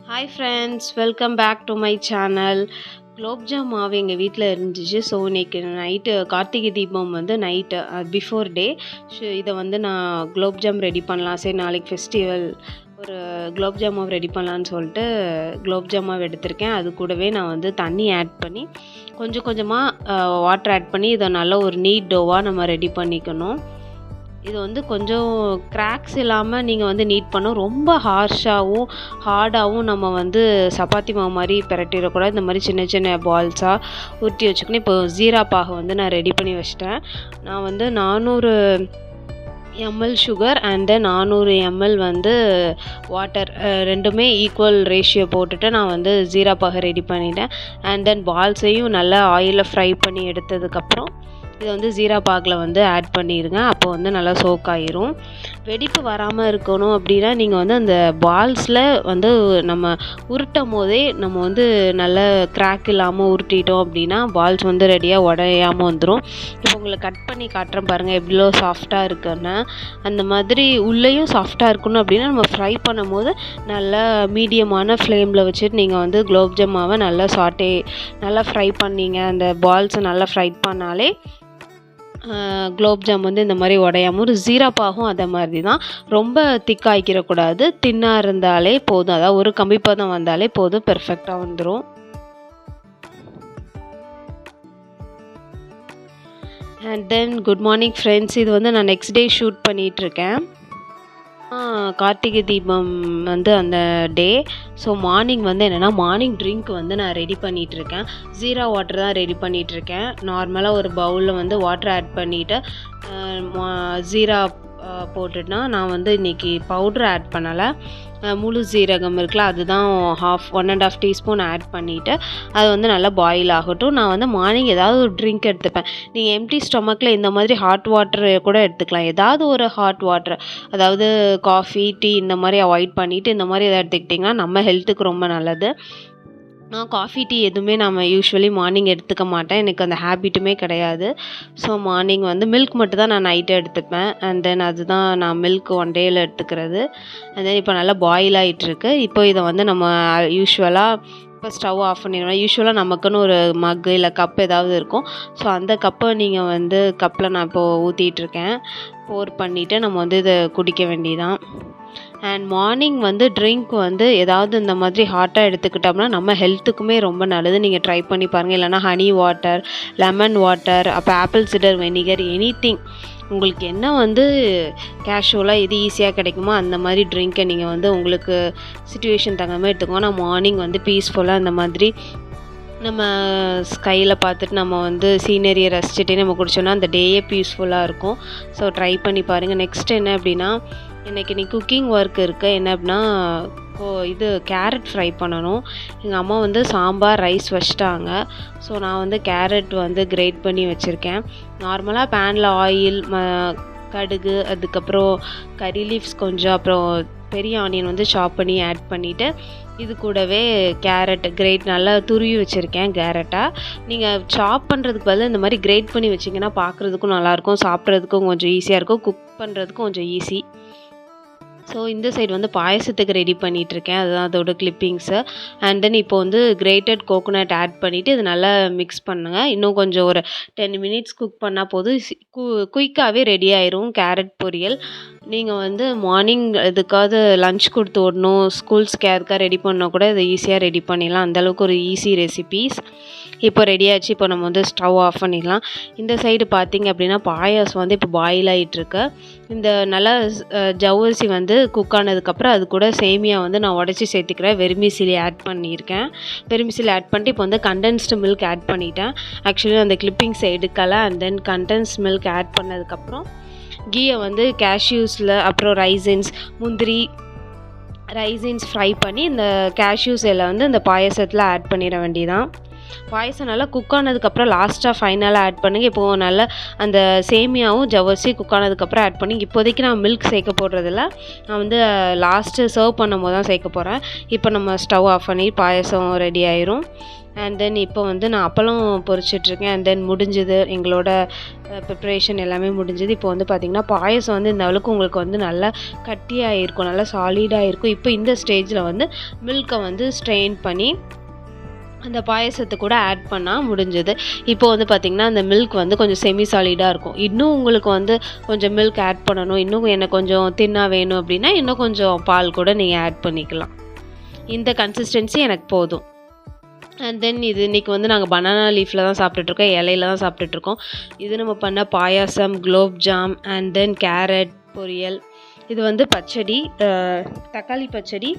Hi friends, welcome back to my channel. Gulab jam மாவு எங்கள் வீட்டில் இருந்துச்சு. ஸோ இன்றைக்கி நைட்டு கார்த்திகை தீபம் வந்து நைட்டு பிஃபோர் டே இதை வந்து நான் குலோப் ஜாம் ரெடி பண்ணலாம். சரி, நாளைக்கு ஃபெஸ்டிவல், ஒரு குலோப் ஜாம் மாவு ரெடி பண்ணலான்னு சொல்லிட்டு குலோப் ஜாம் மாவு எடுத்திருக்கேன். அது கூடவே நான் வந்து தண்ணி ஆட் பண்ணி கொஞ்சம் கொஞ்சமாக வாட்டர் ஆட் பண்ணி இதை நல்லா ஒரு நீட் டோவாக நம்ம ரெடி பண்ணிக்கணும். இது வந்து கொஞ்சம் கிராக்ஸ் இல்லாமல் நீங்கள் வந்து நீட் பண்ணணும். ரொம்ப ஹார்ஷாகவும் ஹார்டாகவும் நம்ம வந்து சப்பாத்தி மாவு மாதிரி பிரட்டிடக்கூடாது. இந்த மாதிரி சின்ன சின்ன பால்ஸாக உருட்டி வச்சுக்கணும். இப்போ ஜீரா பாகு வந்து நான் ரெடி பண்ணி வச்சிட்டேன். நான் வந்து 400 ml sugar and then 400 ml வந்து வாட்டர், ரெண்டுமே ஈக்குவல் ரேஷியோ போட்டுட்டு நான் வந்து ஜீரா பாகு ரெடி பண்ணிட்டேன். அண்ட் தென் பால்ஸையும் நல்லா ஆயிலில் ஃப்ரை பண்ணி எடுத்ததுக்கப்புறம் இதை வந்து ஜீரா பாகில் வந்து ஆட் பண்ணிடுங்க. அப்போ வந்து நல்லா சோக் ஆயிரும். வெடிப்பு வராமல் இருக்கணும் அப்படின்னா நீங்கள் வந்து அந்த பால்ஸில் வந்து நம்ம உருட்டும் போதே நம்ம வந்து நல்ல கிராக் இல்லாமல் உருட்டிட்டோம் அப்படின்னா பால்ஸ் வந்து ரெடியாக உடையாமல் வந்துடும். இப்போ உங்களுக்கு கட் பண்ணி காட்டுறேன் பாருங்கள் எவ்வளோ சாஃப்டாக இருக்குன்னு. அந்த மாதிரி உள்ளேயும் சாஃப்டாக இருக்கணும் அப்படின்னா நம்ம ஃப்ரை பண்ணும் போது நல்லா மீடியமான ஃப்ளேமில் வச்சுட்டு நீங்கள் வந்து குலோப் ஜாம் மாவை நல்லா ஃப்ரை பண்ணிங்க. அந்த பால்ஸை நல்லா ஃப்ரை பண்ணாலே குலோப் ஜாம் வந்து இந்த மாதிரி உடையாமல். ஒரு ஜீரா பாகும் அதை மாதிரி தான். ரொம்ப திக்காய்க்கிடக்கூடாது, தின்னாக இருந்தாலே போதும். அதாவது ஒரு கம்பிப்பதம் வந்தாலே போதும், பெர்ஃபெக்டாக வந்துடும். And then good morning friends. இது வந்து நான் நெக்ஸ்ட் டே ஷூட் பண்ணிகிட்ருக்கேன். கார்த்திகை தீபம் வந்து அந்த டே. ஸோ மார்னிங் வந்து என்னென்னா, மார்னிங் ட்ரிங்க் வந்து நான் ரெடி பண்ணிகிட்ருக்கேன். ஜீரா வாட்டர் தான் ரெடி பண்ணிகிட்ருக்கேன். நார்மலாக ஒரு பவுலில் வந்து வாட்டர் ஆட் பண்ணிவிட்டு ஜீரா போட்டுட்டுனா, நான் வந்து இன்றைக்கி பவுட்ரு ஆட் பண்ணலை. முழு ஜீரகம் இருக்குல்ல, அதுதான் 1.5 டீஸ்பூன் ஆட் பண்ணிவிட்டு அது வந்து நல்லா பாயில் ஆகட்டும். நான் வந்து மார்னிங் ஏதாவது ஒரு ட்ரிங்க் எடுத்துப்பேன். நீங்கள் எம்டி ஸ்டொமக்கில் இந்த மாதிரி ஹாட் வாட்டர் கூட எடுத்துக்கலாம். ஏதாவது ஒரு ஹாட் வாட்டர், அதாவது காஃபி, டீ இந்த மாதிரி அவாய்ட் பண்ணிவிட்டு இந்த மாதிரி எதாவது எடுத்துக்கிட்டிங்கன்னா நம்ம ஹெல்த்துக்கு ரொம்ப நல்லது. நான் காஃபி, டீ எதுவுமே நம்ம யூஸ்வலி மார்னிங் எடுத்துக்க மாட்டேன். எனக்கு அந்த ஹேபிட்டுமே கிடையாது. ஸோ மார்னிங் வந்து மில்க் மட்டும் தான் நான் நைட்டு எடுத்துப்பேன். அண்ட் தென் அதுதான் நான் மில்க் ஒன் டேயில் எடுத்துக்கிறது. அண்ட் தென் இப்போ நல்லா பாயில் ஆகிட்டுருக்கு. இப்போ இதை வந்து நம்ம யூஸ்வலாக இப்போ ஸ்டவ் ஆஃப் பண்ணிடுவேன். யூஸ்வலாக நமக்குன்னு ஒரு மக்கு இல்லை கப் ஏதாவது இருக்கும். ஸோ அந்த கப்பை நீங்கள் வந்து கப்பில் நான் இப்போது ஊற்றிட்டுருக்கேன். போர் பண்ணிவிட்டு நம்ம வந்து இதை குடிக்க வேண்டியதான். அண்ட் மார்னிங் வந்து ட்ரிங்க் வந்து ஏதாவது இந்த மாதிரி ஹாட்டாக எடுத்துக்கிட்டோம்னா நம்ம ஹெல்த்துக்குமே ரொம்ப நல்லது. நீங்கள் ட்ரை பண்ணி பாருங்கள். இல்லைனா ஹனி வாட்டர், லெமன் வாட்டர், அப்போ ஆப்பிள் சிடர் வினிகர், எனிதிங் உங்களுக்கு என்ன வந்து கேஷுவலாக எது ஈஸியாக கிடைக்குமோ அந்த மாதிரி ட்ரிங்க்கை நீங்கள் வந்து உங்களுக்கு சிச்சுவேஷன் தகுந்த மாதிரி எடுத்துக்கோங்க. நான் மார்னிங் வந்து பீஸ்ஃபுல்லாக இந்த மாதிரி நம்ம ஸ்கையில் பார்த்துட்டு நம்ம வந்து சீனரியை ரசிச்சுட்டே நம்ம குடிச்சோன்னா அந்த டேயே பீஸ்ஃபுல்லாக இருக்கும். ஸோ ட்ரை பண்ணி பாருங்கள். நெக்ஸ்ட் என்ன அப்படின்னா, இன்றைக்கி குக்கிங் ஒர்க் இருக்குது. என்ன அப்படின்னா, இது கேரட் ஃப்ரை பண்ணணும். எங்கள் அம்மா வந்து சாம்பார், ரைஸ் வச்சிட்டாங்க. ஸோ நான் வந்து கேரட் வந்து கிரேட் பண்ணி வச்சுருக்கேன். நார்மலாக பேனில் ஆயில், கடுகு, அதுக்கப்புறம் கறி லீவ்ஸ் கொஞ்சம், அப்புறம் பெரிய ஆனியன் வந்து சாப் பண்ணி ஆட் பண்ணிவிட்டு இது கூடவே கேரட் கிரேட் நல்லா துருவி வச்சுருக்கேன். கேரட்டாக நீங்கள் சாப் பண்ணுறதுக்கு பதில் இந்த மாதிரி கிரேட் பண்ணி வச்சிங்கன்னா பார்க்குறதுக்கும் நல்லாயிருக்கும், சாப்பிட்றதுக்கும் கொஞ்சம் ஈஸியாக இருக்கும், குக் பண்ணுறதுக்கும் கொஞ்சம் ஈஸி. ஸோ இந்த சைடு வந்து பாயசத்துக்கு ரெடி பண்ணிகிட்ருக்கேன். அதுதான் அதோட கிளிப்பிங்ஸு. அண்ட் தென் இப்போ வந்து கிரேட்டட் கோகோனட் ஆட் பண்ணிவிட்டு இது நல்லா மிக்ஸ் பண்ணுங்கள். இன்னும் கொஞ்சம் ஒரு 10 மினிட்ஸ் குக் பண்ணால் போதும். குயிக்காகவே ரெடி ஆயிரும் கேரட் பொரியல். நீங்கள் வந்து மார்னிங் எதுக்காவது லன்ச் கொடுத்து விடணும், ஸ்கூல்ஸ்க்கு யாருக்காக ரெடி பண்ணால் கூட இதை ஈஸியாக ரெடி பண்ணிடலாம். அந்தளவுக்கு ஒரு ஈஸி ரெசிபீஸ். இப்போ ரெடி ஆகிடுச்சு. இப்போ நம்ம வந்து ஸ்டவ் ஆஃப் பண்ணிடலாம். இந்த சைடு பார்த்திங்க அப்படின்னா பாயாசம் வந்து இப்போ பாயில் ஆகிட்டுருக்கு. இந்த நல்லா ஜவ்வரிசி வந்து குக் ஆனதுக்கப்புறம் அது கூட சேமியா வந்து நான் உடச்சி சேர்த்துக்கிறேன். வெர்மிசிலி ஆட் பண்ணியிருக்கேன். வெர்மிசிலி ஆட் பண்ணிட்டு இப்போ வந்து கண்டென்ஸ்டு மில்க் ஆட் பண்ணிட்டேன். ஆக்சுவலி அந்த கிளிப்பிங்ஸை எடுக்கலை. And then condensed milk add பண்ணதுக்கப்புறம் கீயை வந்து கேஷ்யூஸில், அப்புறம் ரைசின்ஸ், முந்திரி, ரைசின்ஸ் ஃப்ரை பண்ணி இந்த கேஷ்யூஸ் எல்லாம் வந்து இந்த பாயசத்தில் ஆட் பண்ணிட வேண்டியதான். பாயசம் நல்லா குக் ஆனதுக்கப்புறம் லாஸ்ட்டாக ஃபைனலாக ஆட் பண்ணுங்கள். இப்போது நல்லா அந்த சேமியாவும் ஜவ்வரிசி குக் ஆனதுக்கப்புறம் ஆட் பண்ணி, இப்போதைக்கு நான் மில்க் சேர்க்க போடுறதில்ல. நான் வந்து லாஸ்ட்டு சர்வ் பண்ணும்போது தான் சேர்க்க போகிறேன். இப்போ நம்ம ஸ்டவ் ஆஃப் பண்ணி பாயசம் ரெடி ஆயிரும். அண்ட் தென் இப்போ வந்து நான் அப்பளம் பொரிச்சிட்ருக்கேன். அண்ட் தென் முடிஞ்சது எங்களோட ப்ரிப்ரேஷன் எல்லாமே முடிஞ்சது. இப்போ வந்து பார்த்திங்கன்னா பாயசம் வந்து இந்த அளவுக்கு உங்களுக்கு வந்து நல்லா கட்டியாக இருக்கும், நல்லா சாலிடாக இருக்கும். இப்போ இந்த ஸ்டேஜில் வந்து மில்கை வந்து ஸ்ட்ரெயின் பண்ணி அந்த பாயசத்தை கூட ஆட் பண்ணால் முடிஞ்சது. இப்போ வந்து பார்த்திங்கன்னா அந்த மில்க் வந்து கொஞ்சம் செமி சாலிடாக இருக்கும். இன்னும் உங்களுக்கு வந்து கொஞ்சம் மில்க் ஆட் பண்ணணும், இன்னும் எனக்கு கொஞ்சம் தின்னாக வேணும் அப்படின்னா இன்னும் கொஞ்சம் பால் கூட நீங்கள் ஆட் பண்ணிக்கலாம். இந்த கன்சிஸ்டன்சி எனக்கு போதும். அண்ட் தென் இது இன்றைக்கி வந்து நாங்கள் பனானா லீஃபில் தான் சாப்பிட்டுட்ருக்கோம், இலையில தான் சாப்பிட்டுட்ருக்கோம். இது நம்ம பண்ண payasam, gulab jam, and then carrot பொரியல். இது வந்து பச்சடி, தக்காளி பச்சடி,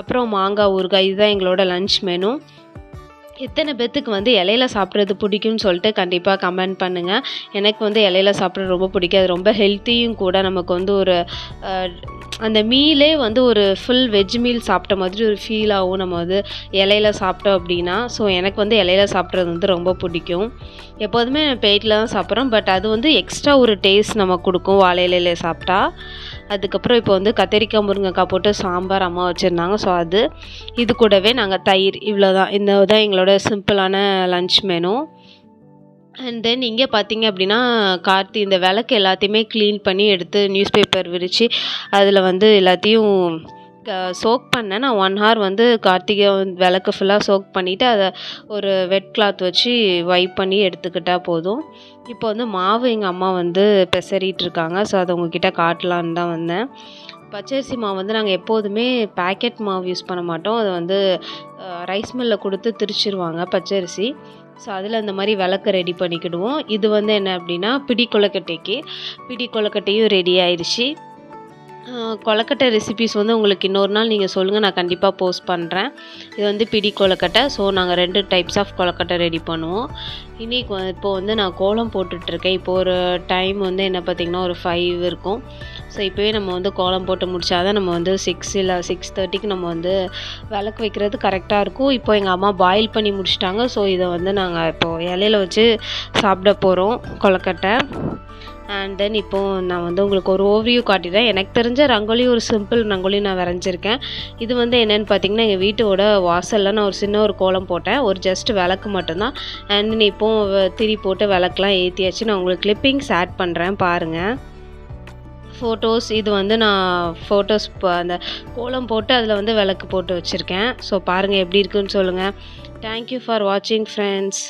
அப்புறம் மாங்காய் ஊறுகாய். இதுதான் எங்களோட லன்ச் மெனு. எத்தனை பேர்த்துக்கு வந்து இலையில சாப்பிட்றது பிடிக்கும்னு சொல்லிட்டு கண்டிப்பாக கமெண்ட் பண்ணுங்கள். எனக்கு வந்து இலையில சாப்பிட்றது ரொம்ப பிடிக்கும். அது ரொம்ப ஹெல்த்தியும் கூட. நமக்கு வந்து ஒரு அந்த மீலே வந்து ஒரு ஃபுல் வெஜ் மீல் சாப்பிட்ட மாதிரி ஒரு ஃபீல் ஆகும் நம்ம வந்து இலையில சாப்பிட்டோம் அப்படின்னா. ஸோ எனக்கு வந்து இலையில சாப்பிட்றது வந்து ரொம்ப பிடிக்கும். எப்போதுமே பிளேட்டில் தான் சாப்பிட்றோம், பட் அது வந்து எக்ஸ்ட்ரா ஒரு டேஸ்ட் நமக்கு கொடுக்கும் வாழை இலையில சாப்பிட்டா. அதுக்கப்புறம் இப்போ வந்து கத்திரிக்காய் முருங்கைக்காய் போட்டு சாம்பார் அம்மா வச்சுருந்தாங்க. ஸோ அது இது கூடவே நாங்கள் தயிர், இவ்வளோதான். இந்த தான் எங்களோட சிம்பிளான லன்ச் மெனு. அண்ட் தென் இங்கே பார்த்தீங்க அப்படின்னா கார்த்தி இந்த விளக்கு எல்லாத்தையுமே க்ளீன் பண்ணி எடுத்து நியூஸ் பேப்பர் விரித்து அதில் வந்து எல்லாத்தையும் சோக் பண்ணேன். நான் 1 hour வந்து கார்த்திகை விளக்கு ஃபுல்லாக சோக் பண்ணிவிட்டு அதை ஒரு வெட் கிளாத் வச்சு வைப் பண்ணி எடுத்துக்கிட்டால் போதும். இப்போ வந்து மாவு எங்கள் அம்மா வந்து பெசறிட்டுருக்காங்க. ஸோ அதை உங்ககிட்ட காட்டலான்னு தான் வந்தேன். பச்சரிசி மாவு வந்து நாங்கள் எப்போதுமே பேக்கெட் மாவு யூஸ் பண்ண மாட்டோம். அதை வந்து ரைஸ் மில்லில் கொடுத்து திரிச்சிருவாங்க பச்சரிசி. ஸோ அதில் இந்த மாதிரி விளக்கு ரெடி பண்ணிக்கிடுவோம். இது வந்து என்ன அப்படின்னா பிடி கொழுக்கட்டையும் ரெடி ஆயிடுச்சு. கொழுக்கட்டை ரெசிபீஸ் வந்து உங்களுக்கு இன்னொரு நாள் நீங்கள் சொல்லுங்கள், நான் கண்டிப்பாக போஸ்ட் பண்ணுறேன். இது வந்து பிடி கொழுக்கட்டை. ஸோ நாங்கள் 2 டைப்ஸ் ஆஃப் கொழுக்கட்டை ரெடி பண்ணுவோம். இன்றைக்கி இப்போது வந்து நான் கோலம் போட்டுட்ருக்கேன். இப்போ ஒரு டைம் வந்து என்ன பார்த்திங்கன்னா ஒரு 5 இருக்கும். ஸோ இப்போவே நம்ம வந்து கோலம் போட்டு முடித்தா தான் நம்ம வந்து 6 இல்லை 6:30க்கு நம்ம வந்து விளக்கு வைக்கிறது கரெக்டாக இருக்கும். இப்போ எங்கள் அம்மா பாயில் பண்ணி முடிச்சிட்டாங்க. ஸோ இதை வந்து நாங்கள் இப்போது இலையில வச்சு சாப்பிட போகிறோம் கொழுக்கட்டை. அண்ட் தென் இப்போது நான் வந்து உங்களுக்கு ஒரு ஓவர்வியூ காட்டிடுறேன். எனக்கு தெரிஞ்ச ரங்கோலி ஒரு சிம்பிள் ரங்கோலி நான் வரைஞ்சிருக்கேன். இது வந்து என்னென்னு பார்த்தீங்கன்னா எங்கள் வீட்டோட வாசலில் நான் ஒரு சின்ன ஒரு கோலம் போட்டேன். ஒரு ஜஸ்ட் விளக்கு மட்டும்தான். அண்ட் தென் இப்போது திரி போட்டு விளக்குலாம் ஏற்றியாச்சு. நான் உங்களுக்கு கிளிப்பிங்ஸ் ஆட் பண்ணுறேன் பாருங்கள். ஃபோட்டோஸ் இது வந்து நான் ஃபோட்டோஸ் அந்த கோலம் போட்டு அதில் வந்து விளக்கு போட்டு வச்சுருக்கேன். ஸோ பாருங்கள் எப்படி இருக்குன்னு சொல்லுங்கள். தேங்க்யூ ஃபார் வாட்சிங் ஃப்ரெண்ட்ஸ்.